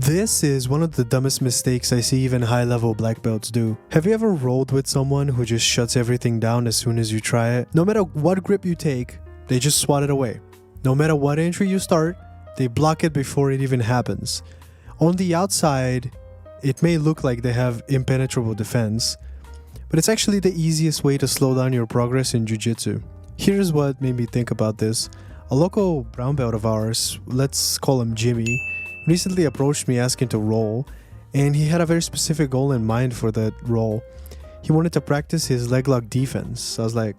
This is one of the dumbest mistakes I see even high-level black belts do. Have you ever rolled with someone who just shuts everything down as soon as you try it? No matter what grip you take, they just swat it away. No matter what entry you start, they block it before it even happens. On the outside, it may look like they have impenetrable defense, but it's actually the easiest way to slow down your progress in Jiu-Jitsu. Here's what made me think about this. A local brown belt of ours, let's call him Jimmy, recently approached me asking to roll, and he had a very specific goal in mind for that roll. He wanted to practice his leg lock defense. I was like,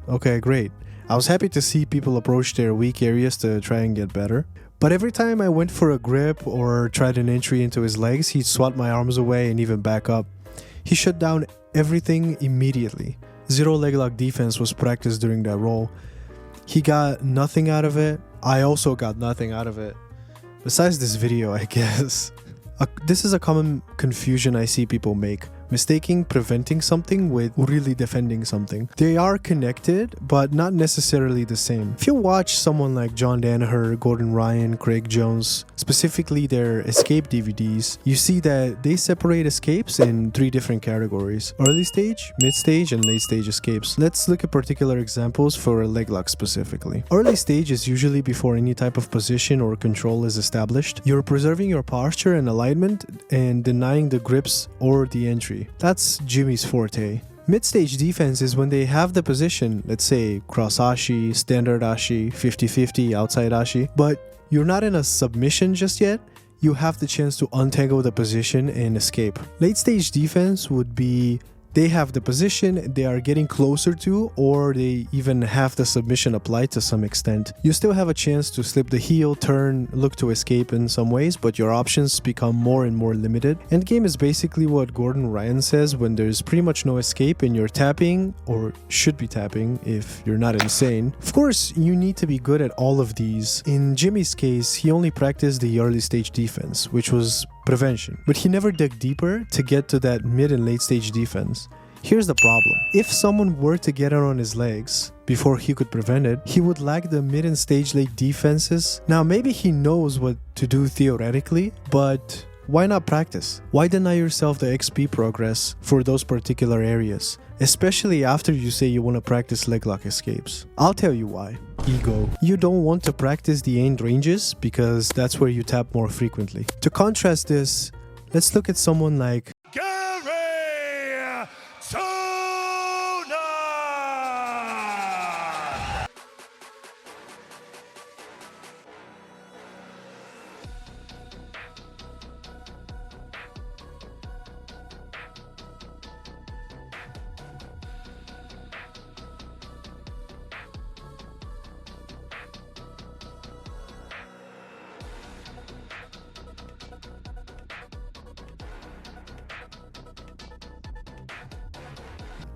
okay, great. I was happy to see people approach their weak areas to try and get better. But every time I went for a grip or tried an entry into his legs, he'd swat my arms away and even back up. He shut down everything immediately. Zero leg lock defense was practiced during that roll. He got nothing out of it. I also got nothing out of it. Besides this video, I guess. This is a common confusion I see people make. Mistaking preventing something with really defending something. They are connected, but not necessarily the same. If you watch someone like John Danaher, Gordon Ryan, Craig Jones, specifically their escape DVDs, you see that they separate escapes in 3 different categories: early stage, mid stage, and late stage escapes. Let's look at particular examples for a leg lock specifically. Early stage is usually before any type of position or control is established. You're preserving your posture and alignment and denying the grips or the entry. That's Jimmy's forte. Mid-stage defense is when they have the position, let's say cross ashi, standard ashi, 50-50, outside ashi, but you're not in a submission just yet. You have the chance to untangle the position and escape. Late-stage defense would be they have the position, they are getting closer to, or they even have the submission applied to some extent. You still have a chance to slip the heel, turn, look to escape in some ways, but your options become more and more limited. Endgame is basically what Gordon Ryan says when there's pretty much no escape and you're tapping, or should be tapping if you're not insane. Of course, you need to be good at all of these. In Jimmy's case, he only practiced the early stage defense, which was prevention, but he never dug deeper to get to that mid and late stage defense. Here's the problem. If someone were to get it on his legs before he could prevent it, he would lack the mid and stage late defenses. Now maybe he knows what to do theoretically, but why not practice? Why deny yourself the XP progress for those particular areas? Especially after you say you want to practice leg lock escapes. I'll tell you why. Ego. You don't want to practice the end ranges because that's where you tap more frequently. To contrast this, let's look at someone like Garry Tonon!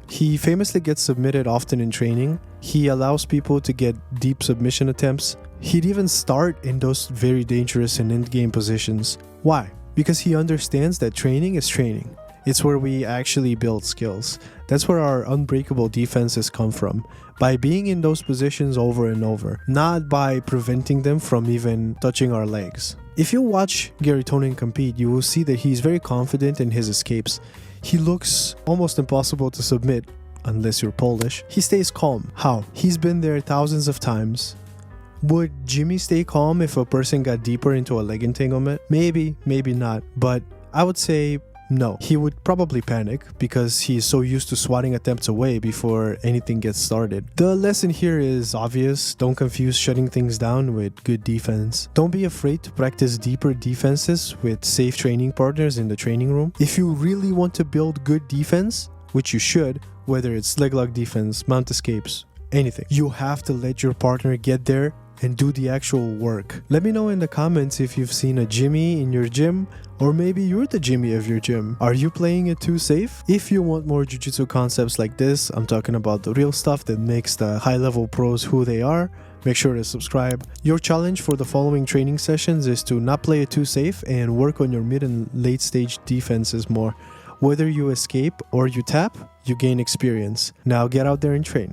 He famously gets submitted often in training. He allows people to get deep submission attempts. He'd even start in those very dangerous and endgame positions. Why? Because he understands that training is training. It's where we actually build skills. That's where our unbreakable defenses come from. By being in those positions over and over, not by preventing them from even touching our legs. If you watch Garry Tonon compete, you will see that he's very confident in his escapes. He looks almost impossible to submit, unless you're Polish. He stays calm. How? He's been there thousands of times. Would Jimmy stay calm if a person got deeper into a leg entanglement? Maybe, maybe not. But I would say no. He would probably panic because he is so used to swatting attempts away before anything gets started. The lesson here is obvious. Don't confuse shutting things down with good defense. Don't be afraid to practice deeper defenses with safe training partners in the training room. If you really want to build good defense, which you should, whether it's leg lock defense, mount escapes, anything, you have to let your partner get there and do the actual work. Let me know in the comments if you've seen a Jimmy in your gym, or maybe you're the Jimmy of your gym. Are you playing it too safe? If you want more Jiu-Jitsu concepts like this, I'm talking about the real stuff that makes the high-level pros who they are, make sure to subscribe. Your challenge for the following training sessions is to not play it too safe and work on your mid and late stage defenses more. Whether you escape or you tap, you gain experience. Now get out there and train.